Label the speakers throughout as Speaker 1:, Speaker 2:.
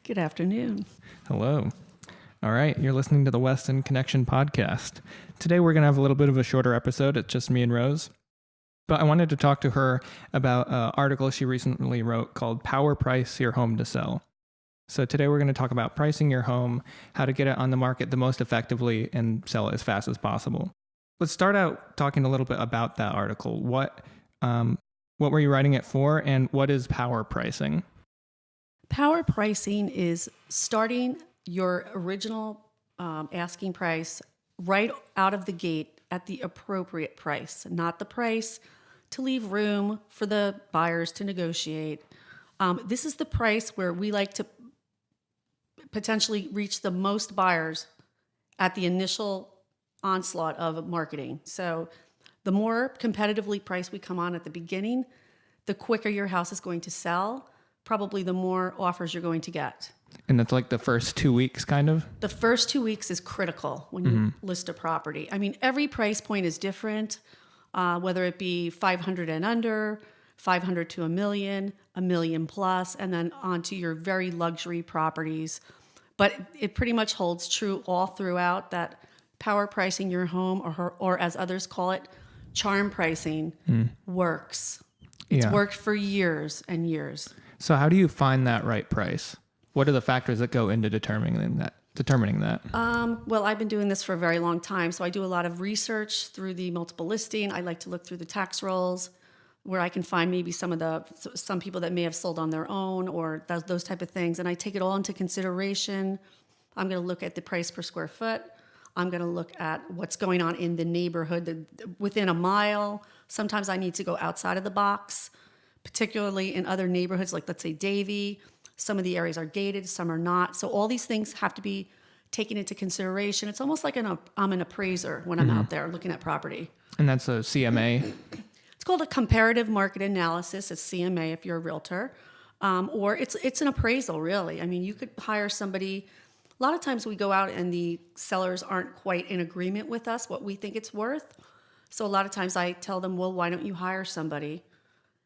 Speaker 1: Good afternoon.
Speaker 2: Hello. All right, you're listening to the Weston Connection podcast. Today we're going to have a little bit of a shorter episode. It's just me and Rose. But I wanted to talk to her about an article she recently wrote called Power Price Your Home to Sell. So today we're going to talk about pricing your home, how to get it on the market the most effectively, and sell it as fast as possible. Let's start out talking a little bit about that article. What were you writing it for, and what is power pricing?
Speaker 1: Power pricing is starting your original asking price right out of the gate at the appropriate price, not the price to leave room for the buyers to negotiate. This is the price where we like to potentially reach the most buyers at the initial onslaught of marketing. So the more competitively priced we come on at the beginning, the quicker your house is going to sell, probably the more offers you're going to get.
Speaker 2: And that's like the first 2 weeks, kind of?
Speaker 1: The first 2 weeks is critical when you list a property. I mean, every price point is different, whether it be 500 and under, 500 to a million plus, and then onto your very luxury properties. But it pretty much holds true all throughout that power pricing your home, or as others call it, charm pricing, works. It's worked for years and years.
Speaker 2: So how do you find that right price? What are the factors that go into determining that?
Speaker 1: Well, I've been doing this for a very long time, so I do a lot of research through the multiple listing. I like to look through the tax rolls where I can find maybe some people that may have sold on their own or those type of things, and I take it all into consideration. I'm going to look at the price per square foot. I'm going to look at what's going on in the neighborhood within a mile. Sometimes I need to go outside of the box, particularly in other neighborhoods, like let's say Davie. Some of the areas are gated, some are not. So all these things have to be taken into consideration. It's almost like I'm an appraiser when I'm out there looking at property.
Speaker 2: And that's a CMA?
Speaker 1: It's called a comparative market analysis. It's CMA if you're a realtor. Or it's an appraisal, really. I mean, you could hire somebody. A lot of times we go out and the sellers aren't quite in agreement with us, what we think it's worth. So a lot of times I tell them, well, why don't you hire somebody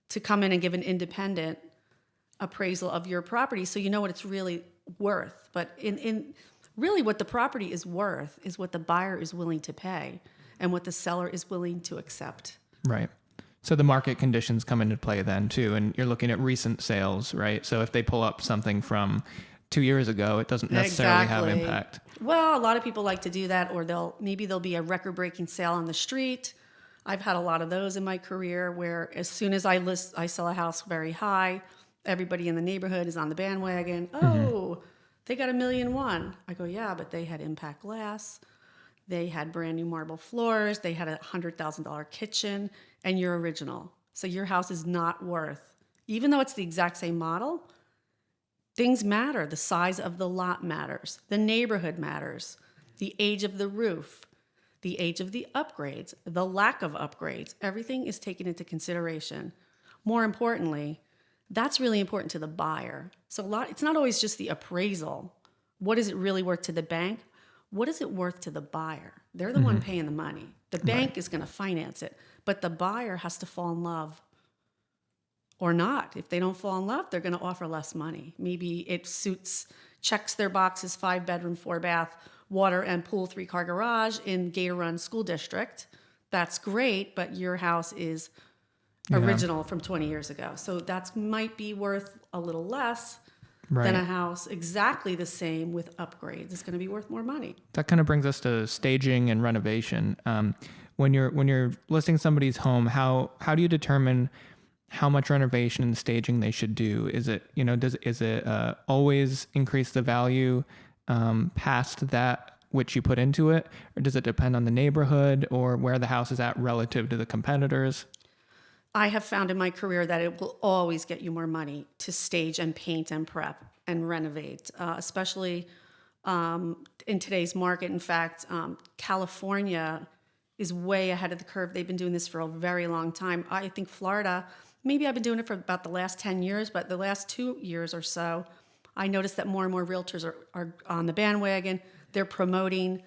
Speaker 1: to come in and give an independent appraisal of your property so you know what it's really worth. But in really what the property is worth is what the buyer is willing to pay and what the seller is willing to accept.
Speaker 2: Right. So the market conditions come into play then too, and you're looking at recent sales, right? So if they pull up something from 2 years ago, it doesn't necessarily have impact.
Speaker 1: Well, a lot of people like to do that, or there'll be a record-breaking sale on the street. I've had a lot of those in my career where as soon as I sell a house very high, everybody in the neighborhood is on the bandwagon. Oh, they got $1.1 million. I go, yeah, but they had impact glass. They had brand new marble floors. They had a $100,000 kitchen, and you're original. So your house is not worth, even though it's the exact same model, things matter. The size of the lot matters. The neighborhood matters. The age of the roof, the age of the upgrades, the lack of upgrades. Everything is taken into consideration. More importantly, that's really important to the buyer. So it's not always just the appraisal. What is it really worth to the bank? What is it worth to the buyer? They're the one paying the money. The bank is going to finance it, but the buyer has to fall in love or not. If they don't fall in love, they're going to offer less money. Maybe it checks their boxes, 5-bedroom, 4-bath, water and pool, 3-car garage in Gator Run School District. That's great, but your house is original from 20 years ago. So that might be worth a little less than a house exactly the same with upgrades. It's going to be worth more money. That
Speaker 2: kind of brings us to staging and renovation. When you're listing somebody's home, how do you determine how much renovation and staging they should do? Is it always increase the value past that which you put into it, or does it depend on the neighborhood or where the house is at relative to the competitors?
Speaker 1: I have found in my career that it will always get you more money to stage and paint and prep and renovate, especially in today's market. In fact, California is way ahead of the curve. They've been doing this for a very long time. I think Florida, maybe I've been doing it for about the last 10 years, but the last 2 years or so, I noticed that more and more realtors are on the bandwagon. They're promoting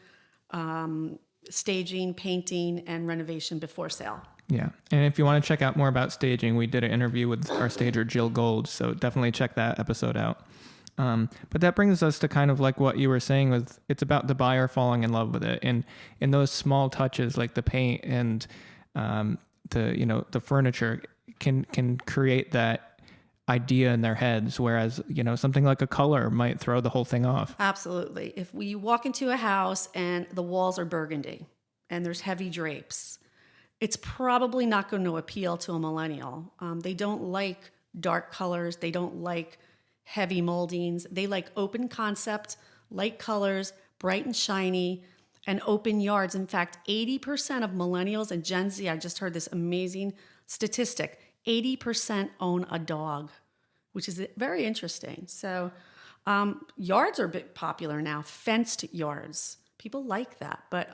Speaker 1: staging, painting, and renovation before sale.
Speaker 2: Yeah. And if you want to check out more about staging, we did an interview with our stager, Jill Gold. So definitely check that episode out. But that brings us to kind of like what you were saying with it's about the buyer falling in love with it, and in those small touches like the paint and the furniture can create that idea in their heads, whereas something like a color might throw the whole thing off.
Speaker 1: Absolutely. If we walk into a house and the walls are burgundy and there's heavy drapes, it's probably not going to appeal to a millennial. They don't like dark colors. They don't like heavy moldings. They like open concept, light colors, bright and shiny, and open yards. In fact, 80% of millennials and Gen Z, I just heard this amazing statistic, 80% own a dog, which is very interesting. So yards are a bit popular now, fenced yards. People like that. But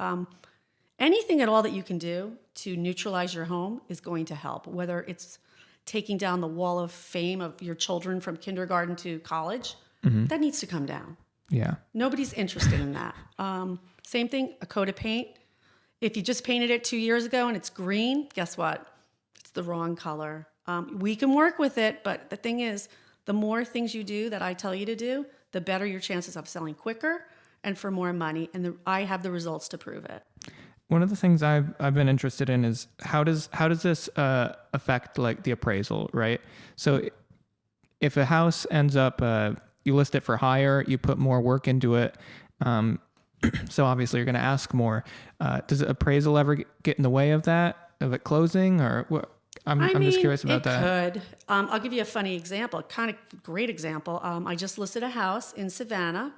Speaker 1: anything at all that you can do to neutralize your home is going to help, whether it's taking down the wall of fame of your children from kindergarten to college, that needs to come down.
Speaker 2: Yeah.
Speaker 1: Nobody's interested in that. Same thing, a coat of paint. If you just painted it 2 years ago and it's green, guess what? It's the wrong color. We can work with it, but the thing is, the more things you do that I tell you to do, the better your chances of selling quicker and for more money. And I have the results to prove it.
Speaker 2: One of the things I've been interested in is how does this affect like the appraisal, right? So if a house ends up, you list it for higher, you put more work into it, so obviously you're going to ask more. Does appraisal ever get in the way of it closing, or what? I'm just curious about that.
Speaker 1: It could. I'll give you a funny example, kind of great example. I just listed a house in Savannah.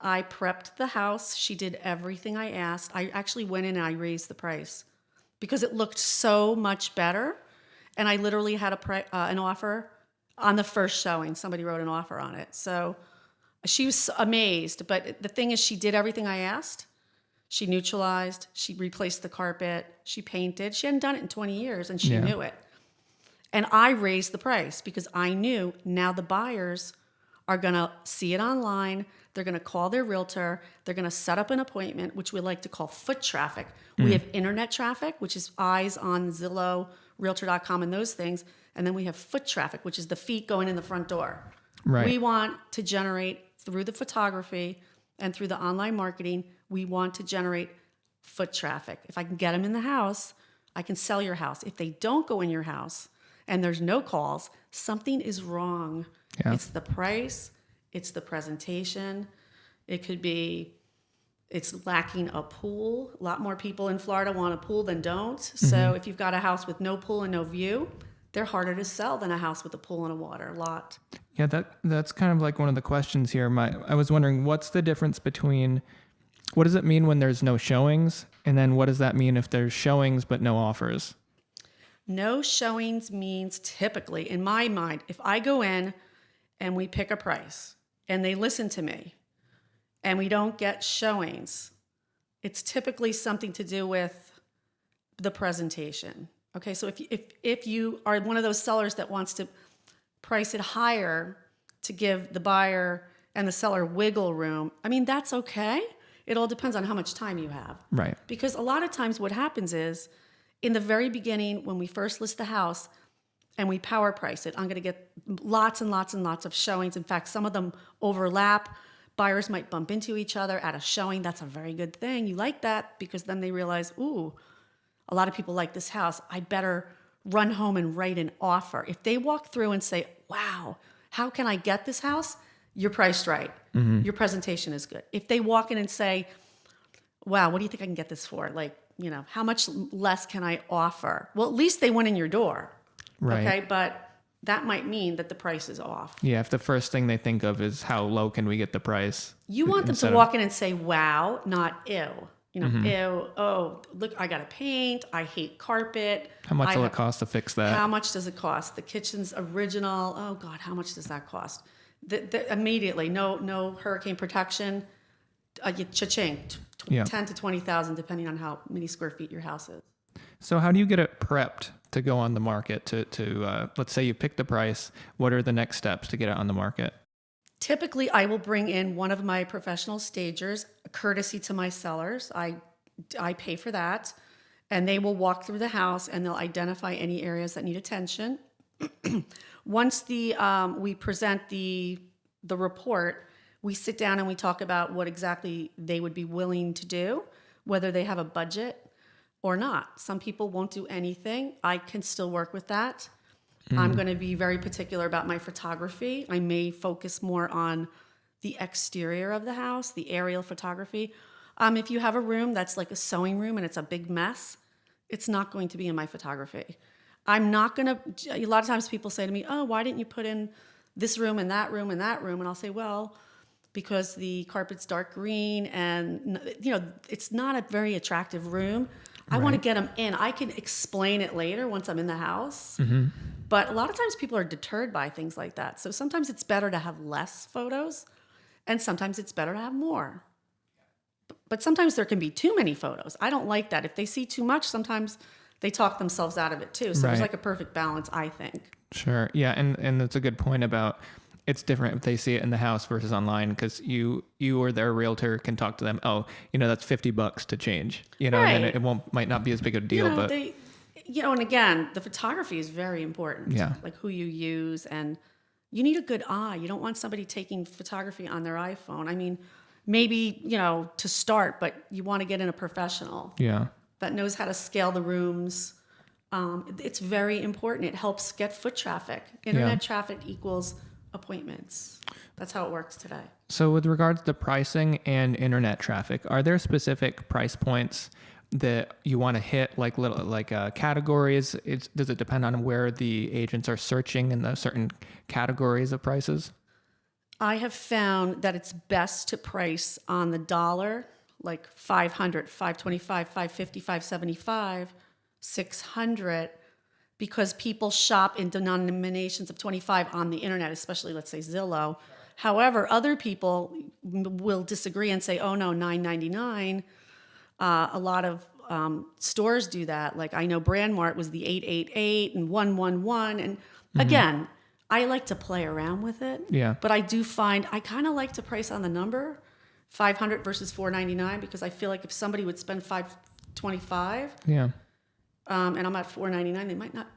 Speaker 1: I prepped the house. She did everything I asked. I actually went in and I raised the price because it looked so much better. And I literally had an offer on the first showing. Somebody wrote an offer on it. So she was amazed. But the thing is, she did everything I asked. She neutralized. She replaced the carpet. She painted. She hadn't done it in 20 years, and she knew it. And I raised the price because I knew now the buyers are going to see it online. They're going to call their realtor. They're going to set up an appointment, which we like to call foot traffic. We have internet traffic, which is eyes on Zillow, Realtor.com, and those things. And then we have foot traffic, which is the feet going in the front door.
Speaker 2: Right.
Speaker 1: We want to generate through the photography and through the online marketing, we want to generate foot traffic. If I can get them in the house, I can sell your house. If they don't go in your house and there's no calls, something is wrong. Yeah. It's the price. It's the presentation. It could be it's lacking a pool. A lot more people in Florida want a pool than don't. So if you've got a house with no pool and no view, they're harder to sell than a house with a pool and a water lot.
Speaker 2: Yeah, that's kind of like one of the questions here. I was wondering, what's the difference between, what does it mean when there's no showings? And then what does that mean if there's showings but no offers?
Speaker 1: No showings means typically, in my mind, if I go in and we pick a price and they listen to me and we don't get showings, it's typically something to do with the presentation. Okay, so if you are one of those sellers that wants to price it higher to give the buyer and the seller wiggle room, I mean, that's okay. It all depends on how much time you have.
Speaker 2: Right.
Speaker 1: Because a lot of times what happens is, in the very beginning, when we first list the house and we power price it, I'm going to get lots and lots and lots of showings. In fact, some of them overlap. Buyers might bump into each other at a showing. That's a very good thing. You like that because then they realize, ooh, a lot of people like this house. I better run home and write an offer. If they walk through and say, wow, how can I get this house? You're priced right. Mm-hmm. Your presentation is good. If they walk in and say, wow, what do you think I can get this for? Like, you know, how much less can I offer? Well, at least they went in your door. Right. Okay, but that might mean that the price is off.
Speaker 2: Yeah, if the first thing they think of is how low can we get the price?
Speaker 1: You want them to walk in and say, wow, not ew. You know, ew, oh, look, I got to paint. I hate carpet.
Speaker 2: How much will it cost to fix that?
Speaker 1: How much does it cost? The kitchen's original. Oh, God, how much does that cost? Immediately, no hurricane protection. Cha-ching, 10 to 20,000, depending on how many square feet your house is.
Speaker 2: So how do you get it prepped to go on the market? To let's say you pick the price. What are the next steps to get it on the market?
Speaker 1: Typically, I will bring in one of my professional stagers, courtesy to my sellers. I pay for that, and they will walk through the house and they'll identify any areas that need attention. Once we present the the report, we sit down and we talk about what exactly they would be willing to do, whether they have a budget or not. Some people won't do anything. I can still work with that. I'm going to be very particular about my photography. I may focus more on the exterior of the house, the aerial photography. If you have a room that's like a sewing room and it's a big mess, it's not going to be in my photography. I'm not going to, a lot of times people say to me, oh, why didn't you put in this room and that room and that room? And I'll say, well, because the carpet's dark green and, it's not a very attractive room. I want to get them in. I can explain it later once I'm in the house. But a lot of times people are deterred by things like that. So sometimes it's better to have less photos and sometimes it's better to have more. But sometimes there can be too many photos. I don't like that. If they see too much, sometimes they talk themselves out of it too. So there's like a perfect balance, I think.
Speaker 2: Sure. Yeah. And that's a good point about it's different if they see it in the house versus online, because you or their realtor can talk to them. Oh, that's $50 to change, and it might not be as big a deal, but
Speaker 1: and again, the photography is very important.
Speaker 2: Yeah.
Speaker 1: Like who you use, and you need a good eye. You don't want somebody taking photography on their iPhone. I mean, maybe, to start, but you want to get in a professional.
Speaker 2: Yeah.
Speaker 1: That knows how to scale the rooms. It's very important. It helps get foot traffic. Internet traffic equals appointments. That's how it works today.
Speaker 2: So with regards to pricing and internet traffic, are there specific price points that you want to hit, like categories? Does it depend on where the agents are searching in the certain categories of prices?
Speaker 1: I have found that it's best to price on the dollar, like 500, 525, 550, 575, 600, because people shop in denominations of 25 on the internet, especially, let's say, Zillow. However, other people will disagree and say, oh, no, $9.99. A lot of stores do that. Like I know Brandmart was the 888 and 111. And again, I like to play around with it.
Speaker 2: Yeah.
Speaker 1: But I do find I kind of like to price on the number, 500 versus 499, because I feel like if somebody would spend 525,
Speaker 2: yeah,
Speaker 1: and I'm at 499,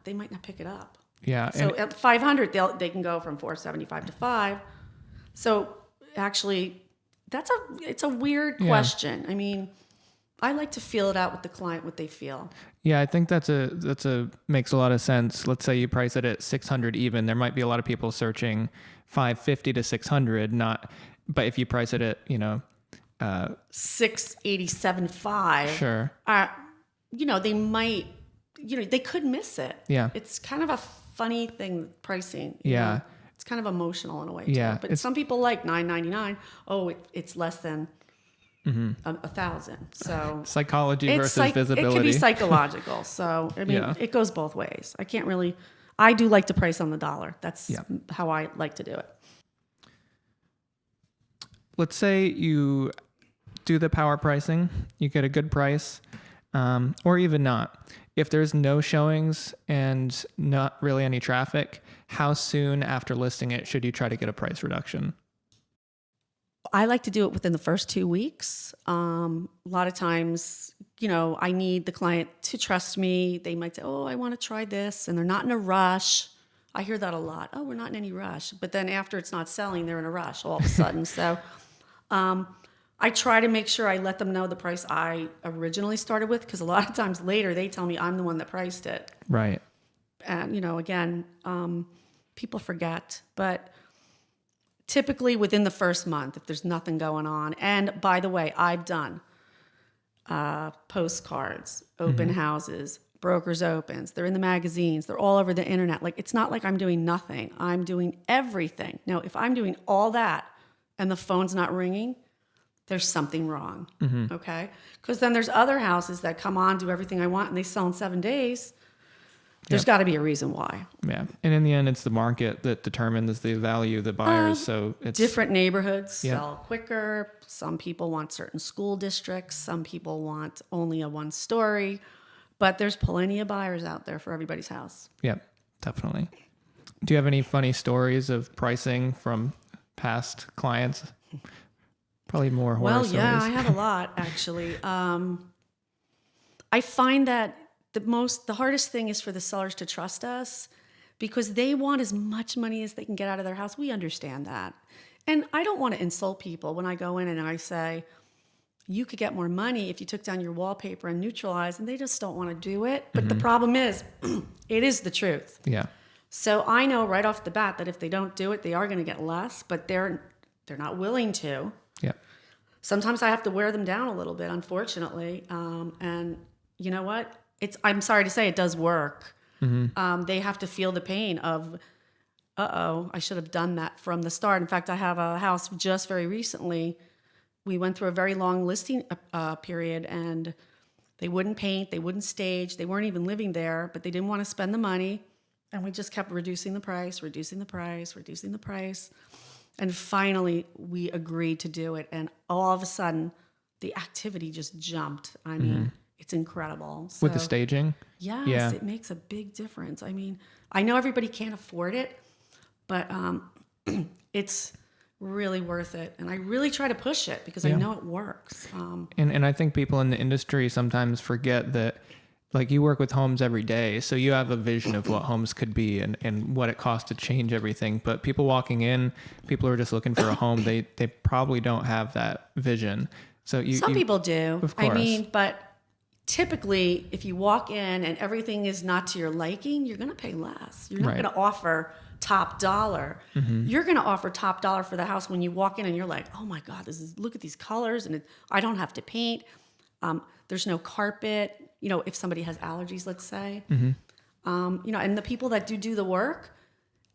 Speaker 1: they might not pick it up.
Speaker 2: Yeah.
Speaker 1: So at 500, they can go from 475 to 5. So actually, it's a weird question. I mean, I like to feel it out with the client, what they feel.
Speaker 2: Yeah, I think that's makes a lot of sense. Let's say you price it at 600 even. There might be a lot of people searching 550 to 600, but if you price it at,
Speaker 1: 687.5.
Speaker 2: Sure.
Speaker 1: They might, they could miss it.
Speaker 2: Yeah.
Speaker 1: It's kind of a funny thing, pricing.
Speaker 2: Yeah.
Speaker 1: It's kind of emotional in a way,
Speaker 2: yeah,
Speaker 1: too. But some people like $9.99. Oh, it's less than 1,000. So
Speaker 2: psychology versus visibility.
Speaker 1: It can be psychological. So, I mean, it goes both ways. I do like to price on the dollar. That's how I like to do it.
Speaker 2: Let's say you do the power pricing, you get a good price, or even not. If there's no showings and not really any traffic, how soon after listing it should you try to get a price reduction?
Speaker 1: I like to do it within the first 2 weeks. A lot of times, I need the client to trust me. They might say, oh, I want to try this, and they're not in a rush. I hear that a lot. Oh, we're not in any rush. But then after it's not selling, they're in a rush all of a sudden. So I try to make sure I let them know the price I originally started with, because a lot of times later they tell me I'm the one that priced it.
Speaker 2: Right.
Speaker 1: And, again, people forget. But typically within the first month, if there's nothing going on. And by the way, I've done postcards, open houses, brokers opens. They're in the magazines. They're all over the internet. Like, it's not like I'm doing nothing. I'm doing everything. Now, if I'm doing all that and the phone's not ringing, there's something wrong. Okay? Because then there's other houses that come on, do everything I want, and they sell in 7 days. There's got to be a reason why.
Speaker 2: Yeah. And in the end, it's the market that determines the value of the buyers. So it's
Speaker 1: different neighborhoods sell quicker. Some people want certain school districts. Some people want only a 1-story. But there's plenty of buyers out there for everybody's house.
Speaker 2: Yep, definitely. Do you have any funny stories of pricing from past clients? Probably more horror stories.
Speaker 1: I have a lot, actually. I find that the hardest thing is for the sellers to trust us, because they want as much money as they can get out of their house. We understand that. And I don't want to insult people when I go in and I say, you could get more money if you took down your wallpaper and neutralize, and they just don't want to do it. But the problem is, it is the truth.
Speaker 2: Yeah.
Speaker 1: So I know right off the bat that if they don't do it, they are going to get less, but they're not willing to.
Speaker 2: Yeah.
Speaker 1: Sometimes I have to wear them down a little bit, unfortunately. And you know what? I'm sorry to say, it does work. They have to feel the pain of, I should have done that from the start. In fact, I have a house just very recently. We went through a very long listing period, and they wouldn't paint, they wouldn't stage, they weren't even living there, but they didn't want to spend the money. And we just kept reducing the price. And finally, we agreed to do it. And all of a sudden, the activity just jumped. I mean, it's incredible. So,
Speaker 2: With the staging?
Speaker 1: yes,
Speaker 2: Yeah.
Speaker 1: it makes a big difference. I mean, I know everybody can't afford it, but it's really worth it. And I really try to push it because I know it works.
Speaker 2: And I think people in the industry sometimes forget that, like, you work with homes every day, so you have a vision of what homes could be and what it costs to change everything. But people walking in, people who are just looking for a home, they probably don't have that vision. So
Speaker 1: Some people do.
Speaker 2: Of course.
Speaker 1: I mean, but typically, if you walk in and everything is not to your liking, you're going to pay less. You're not
Speaker 2: Right.
Speaker 1: going to offer top dollar. You're going to offer top dollar for the house when you walk in and you're like, oh my God, look at these colors, and I don't have to paint. There's no carpet. You know, if somebody has allergies, let's say, you know, and the people that do the work,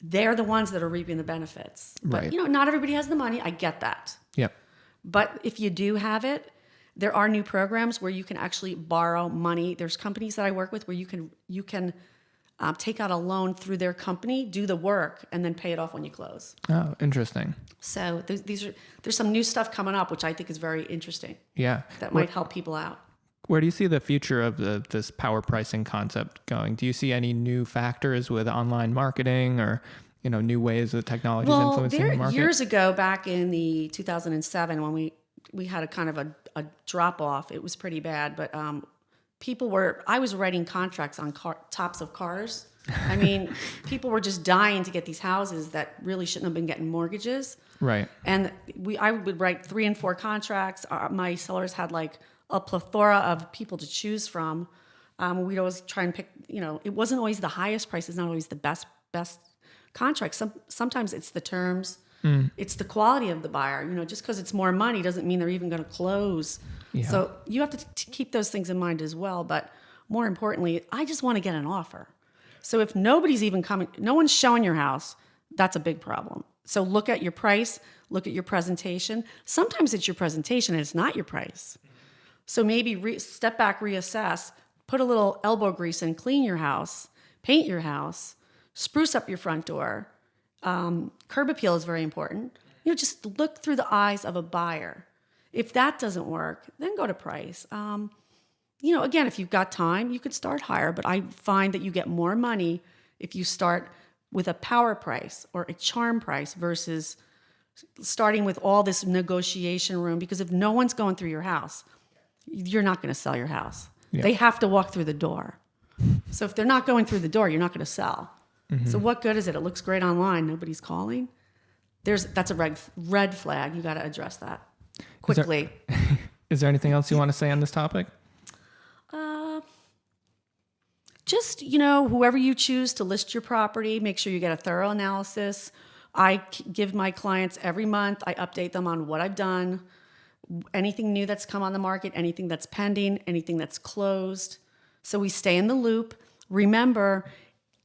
Speaker 1: they're the ones that are reaping the benefits. But,
Speaker 2: Right.
Speaker 1: you know, not everybody has the money. I get that.
Speaker 2: Yep.
Speaker 1: But if you do have it, there are new programs where you can actually borrow money. There's companies that I work with where you can take out a loan through their company, do the work, and then pay it off when you close.
Speaker 2: Oh, interesting.
Speaker 1: So there's some new stuff coming up, which I think is very interesting.
Speaker 2: Yeah.
Speaker 1: That might help people out.
Speaker 2: Where do you see the future of this power pricing concept going? Do you see any new factors with online marketing or, you know, new ways that technology is influencing the market?
Speaker 1: Years ago, back in the 2007, when we had a kind of a drop off, it was pretty bad. But I was writing contracts on tops of cars. I mean, people were just dying to get these houses that really shouldn't have been getting mortgages.
Speaker 2: Right.
Speaker 1: And I would write 3 and 4 contracts. My sellers had like a plethora of people to choose from. We'd always try and pick, you know, it wasn't always the highest price. It's not always the best contract. Sometimes it's the terms. It's the quality of the buyer. You know, just because it's more money doesn't mean they're even going to close.
Speaker 2: Yeah.
Speaker 1: So you have to keep those things in mind as well. But more importantly, I just want to get an offer. So if nobody's even coming, no one's showing your house, that's a big problem. So look at your price, look at your presentation. Sometimes it's your presentation and it's not your price. So maybe step back, reassess, put a little elbow grease in, clean your house, paint your house, spruce up your front door. Curb appeal is very important. You know, just look through the eyes of a buyer. If that doesn't work, then go to price. You know, again, if you've got time, you could start higher, but I find that you get more money if you start with a power price or a charm price versus starting with all this negotiation room, because if no one's going through your house, you're not going to sell your house.
Speaker 2: Yeah.
Speaker 1: They have to walk through the door. So if they're not going through the door, you're not going to sell. So what good is it? It looks great online. Nobody's calling. That's a red flag. You got to address that quickly.
Speaker 2: Is there anything else you want to say on this topic?
Speaker 1: Just, you know, whoever you choose to list your property, make sure you get a thorough analysis. I give my clients every month, I update them on what I've done, anything new that's come on the market, anything that's pending, anything that's closed. So we stay in the loop. Remember,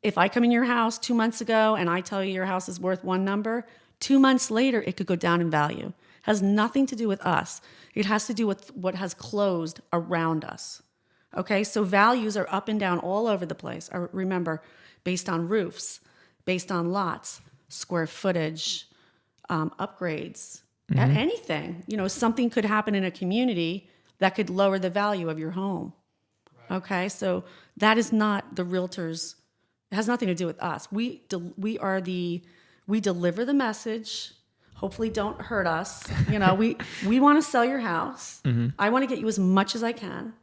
Speaker 1: if I come in your house 2 months ago and I tell you your house is worth one number, 2 months later, it could go down in value. It has nothing to do with us. It has to do with what has closed around us. Okay, so values are up and down all over the place. Remember, based on roofs, based on lots, square footage, upgrades, anything. You know, something could happen in a community that could lower the value of your home. Right. Okay, so that is not the realtors. It has nothing to do with us. We deliver the message. Hopefully, don't hurt us. You know, we want to sell your house. I want to get you as much as I can.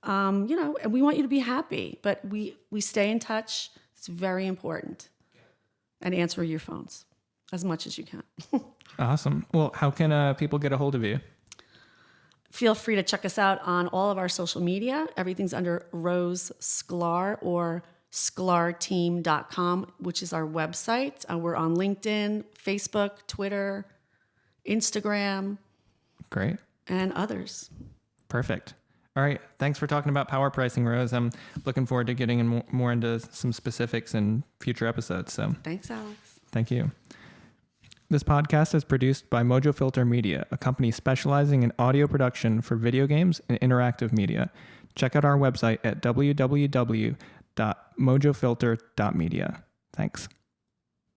Speaker 1: You know, and we want you to be happy, but we stay in touch. It's very important. And answer your phones as much as you can.
Speaker 2: Awesome. Well, how can people get a hold of you?
Speaker 1: Feel free to check us out on all of our social media. Everything's under Rose Sklar or sklarteam.com, which is our website. We're on LinkedIn, Facebook, Twitter, Instagram.
Speaker 2: Great.
Speaker 1: And others.
Speaker 2: Perfect. All right. Thanks for talking about power pricing, Rose. I'm looking forward to getting in more into some specifics in future episodes. So
Speaker 1: thanks, Alex.
Speaker 2: Thank you. This podcast is produced by Mojo Filter Media, a company specializing in audio production for video games and interactive media. Check out our website at www.mojofilter.media. Thanks.